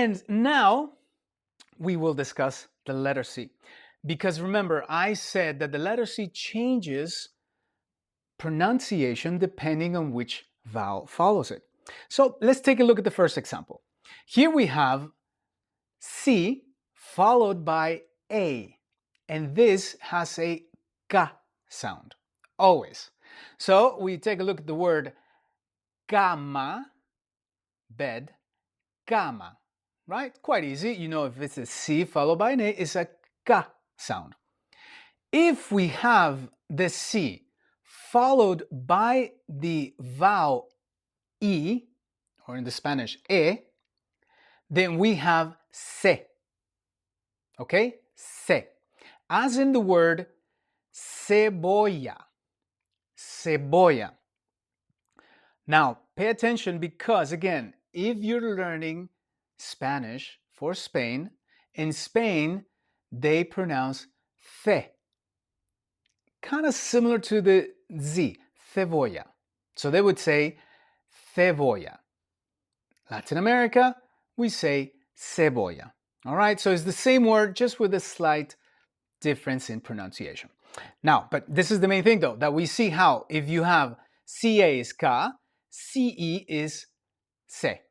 And now we will discuss the letter C. Because remember, I said that the letter C changes pronunciation depending on which vowel follows it. So let's take a look at the first example. Here we have C followed by A, and this has a K sound, always. So we take a look at the word cama, bed, cama, right? Quite easy. You know, if it's a C followed by an A, it's a K sound. If we have the C followed by the vowel E, or in the Spanish, E, then we have se. Okay? Se. As in the word cebolla. Cebolla. Now, pay attention because, again, if you're learning Spanish for Spain, in Spain, they pronounce the. Kind of similar to the Z, cebolla. So they would say cebolla. Latin America, we say cebolla. All right, so it's the same word, just with a slight difference in pronunciation. Now, but this is the main thing though, that we see how if you have CA is Ka, CE is Se.